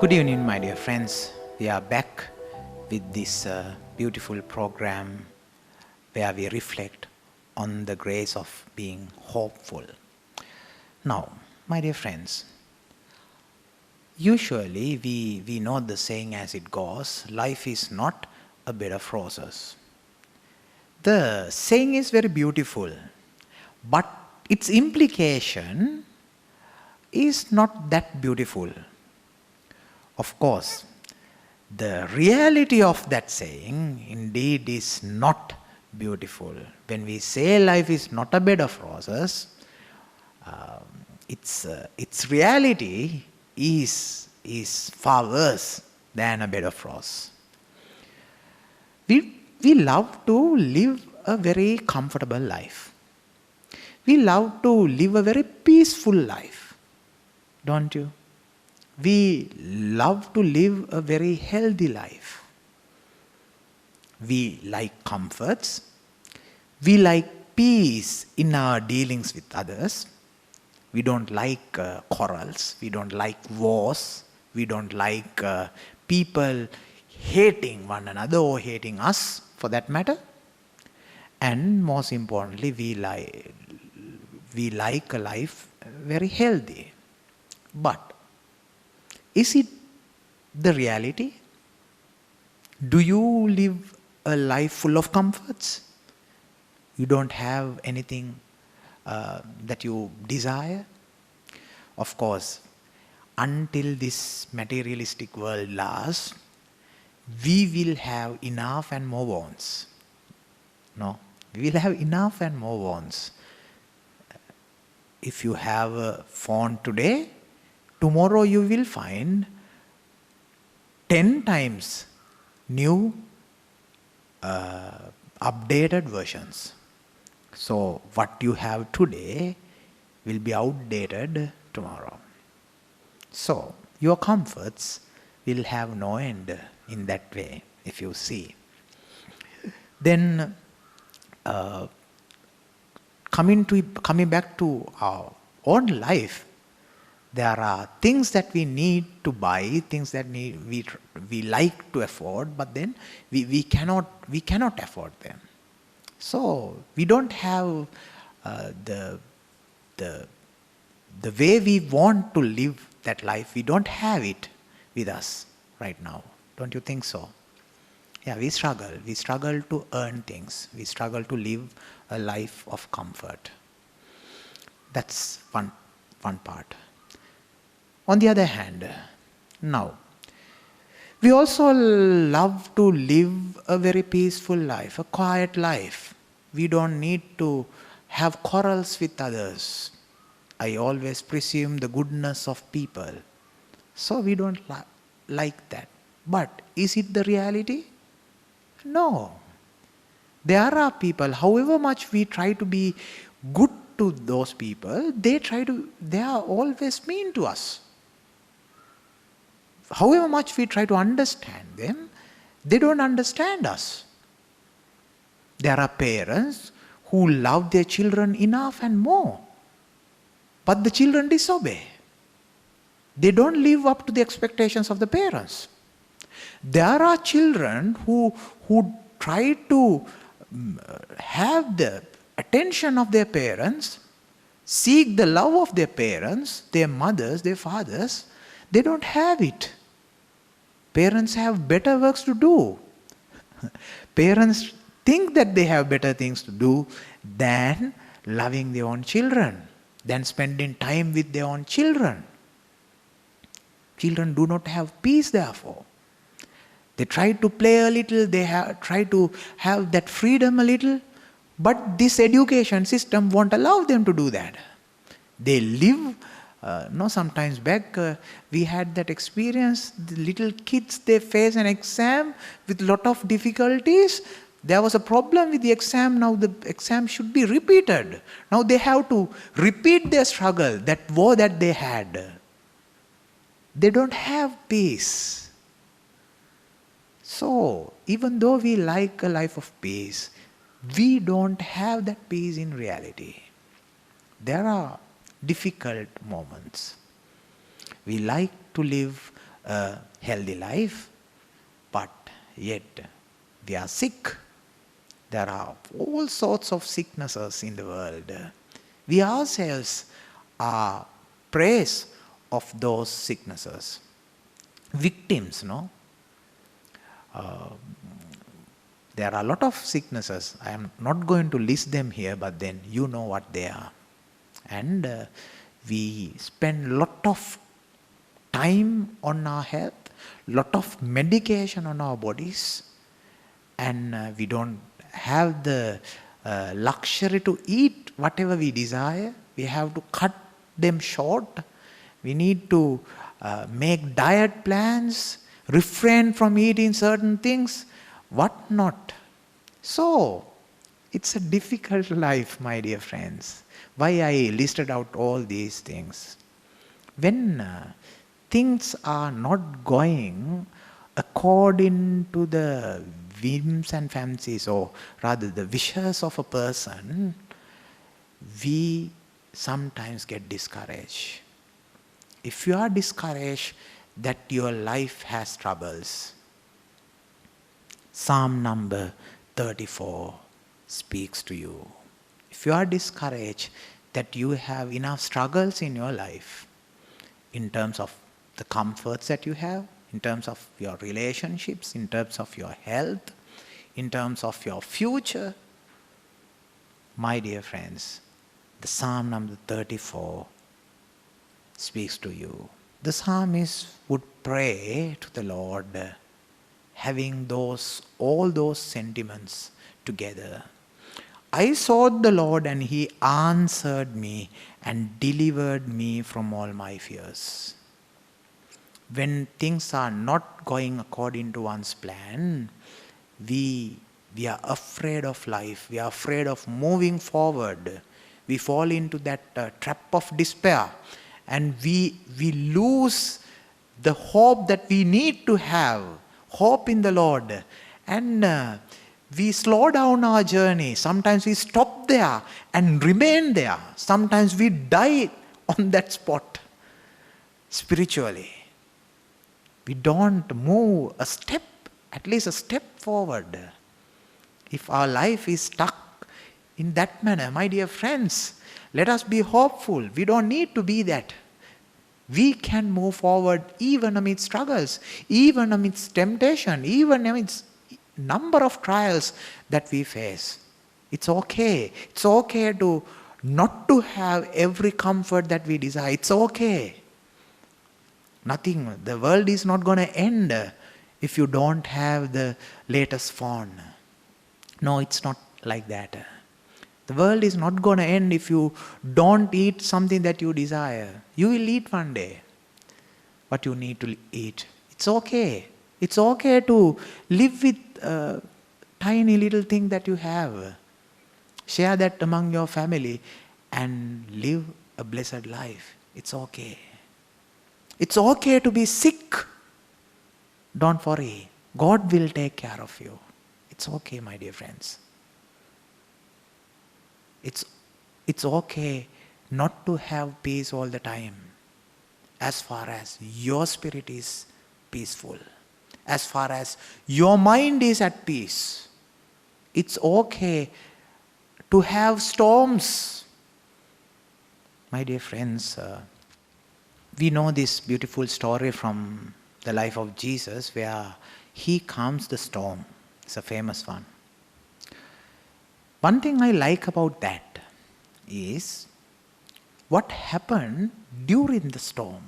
Good evening, my dear friends. We are back with this beautiful program where we reflect on the grace of being hopeful. Now, my dear friends, usually we know the saying as it goes, life is not a bed of roses. The saying is very beautiful, but its implication is not that beautiful. Of course, the reality of that saying indeed is not beautiful. When we say life is not a bed of roses, its reality is far worse than a bed of roses. We love to live a very comfortable life. We love to live a very peaceful life, don't you? We love to live a very healthy life. We like comforts. We like peace in our dealings with others. We don't like quarrels. We don't like wars. We don't like people hating one another or hating us for that matter. And most importantly, we like a life very healthy. But is it the reality? Do you live a life full of comforts? You don't have anything that you desire? Of course, until this materialistic world lasts, we will have enough and more wants. No, we will have enough and more wants. If you have a phone today, tomorrow you will find 10 times new updated versions. So what you have today will be outdated tomorrow. So your comforts will have no end in that way, if you see. Then coming back to our own life, there are things that we need to buy, things that we like to afford, but then we cannot afford them. So we don't have the way we want to live that life. We don't have it with us right now. Don't you think so? Yeah, we struggle. We struggle to earn things. We struggle to live a life of comfort. That's one part. On the other hand, now, we also love to live a very peaceful life, a quiet life. We don't need to have quarrels with others. I always presume the goodness of people. So we don't like that. But is it the reality? No. There are people, however much we try to be good to those people, they are always mean to us. However much we try to understand them, they don't understand us. There are parents who love their children enough and more, but the children disobey. They don't live up to the expectations of the parents. There are children who try to have the attention of their parents, seek the love of their parents, their mothers, their fathers. They don't have it. Parents have better works to do. Parents think that they have better things to do than loving their own children, than spending time with their own children. Children do not have peace, therefore. They try to play a little, try to have that freedom a little, but this education system won't allow them to do that. They live, sometimes back we had that experience, the little kids, they face an exam with lot of difficulties. There was a problem with the exam, now the exam should be repeated. Now they have to repeat their struggle, that war that they had. They don't have peace. So, even though we like a life of peace, we don't have that peace in reality. There are difficult moments. We like to live a healthy life, but yet we are sick. There are all sorts of sicknesses in the world. We ourselves are prey of those sicknesses. Victims, no? There are a lot of sicknesses. I am not going to list them here, but then you know what they are. And we spend a lot of time on our health, lot of medication on our bodies, and we don't have the luxury to eat whatever we desire. We have to cut them short. We need to make diet plans, refrain from eating certain things, what not. So, it's a difficult life, my dear friends. Why I listed out all these things? When things are not going according to the whims and fancies, or rather the wishes of a person, we sometimes get discouraged. If you are discouraged that your life has troubles, Psalm number 34 speaks to you. If you are discouraged that you have enough struggles in your life, in terms of the comforts that you have, in terms of your relationships, in terms of your health, in terms of your future, my dear friends, the Psalm number 34 speaks to you. The psalmist would pray to the Lord, having all those sentiments together. I sought the Lord, and He answered me and delivered me from all my fears. When things are not going according to one's plan, we are afraid of life. We are afraid of moving forward. We fall into that trap of despair, and we lose the hope that we need to have, hope in the Lord. And we slow down our journey. Sometimes we stop there and remain there. Sometimes we die on that spot spiritually. We don't move a step, at least a step forward. If our life is stuck in that manner, my dear friends, let us be hopeful. We don't need to be that. We can move forward even amidst struggles, even amidst temptation, even amidst number of trials that we face. It's okay. It's okay to not to have every comfort that we desire. It's okay. Nothing. The world is not going to end if you don't have the latest phone. No, it's not like that. The world is not going to end if you don't eat something that you desire. You will eat one day what you need to eat. It's okay. It's okay to live with a tiny little thing that you have. Share that among your family and live a blessed life. It's okay. It's okay to be sick. Don't worry. God will take care of you. It's okay, my dear friends. It's okay not to have peace all the time, as far as your spirit is peaceful, as far as your mind is at peace. It's okay to have storms. My dear friends, we know this beautiful story from the life of Jesus where He calms the storm. It's a famous one. One thing I like about that is what happened during the storm.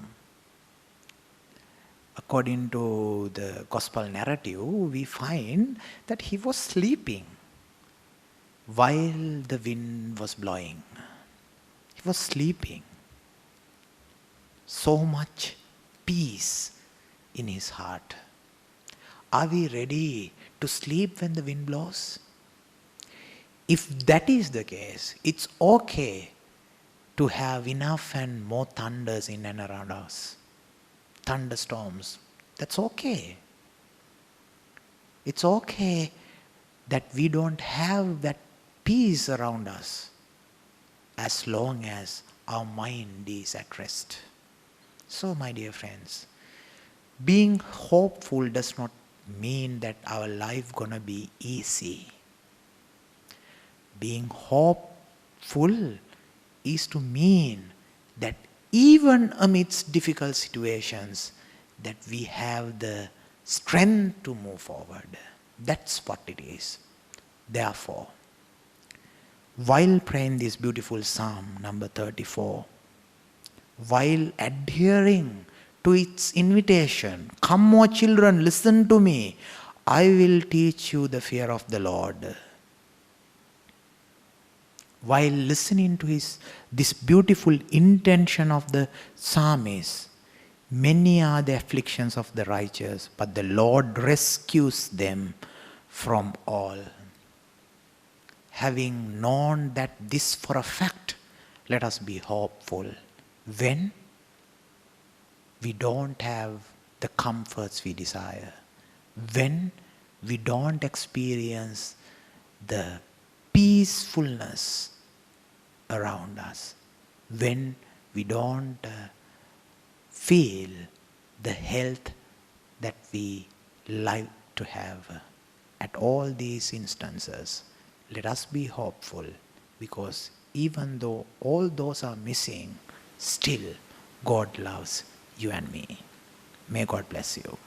According to the gospel narrative, we find that He was sleeping while the wind was blowing. He was sleeping. So much peace in His heart. Are we ready to sleep when the wind blows? If that is the case, it's okay to have enough and more thunders in and around us. Thunderstorms. That's okay. It's okay that we don't have that peace around us as long as our mind is at rest. So, my dear friends, Being hopeful does not mean that our life gonna be easy. Being hopeful is to mean that even amidst difficult situations, that we have the strength to move forward. That's what it is. Therefore, while praying this beautiful Psalm number 34, while adhering to its invitation, "Come, O children, listen to me. I will teach you the fear of the Lord." While listening to this beautiful intention of the psalmist, many are the afflictions of the righteous, but the Lord rescues them from all. Having known that this for a fact, let us be hopeful. When we don't have the comforts we desire, when we don't experience the peacefulness around us, when we don't feel the health that we like to have. At all these instances, let us be hopeful, because even though all those are missing, still God loves you and me. May God bless you.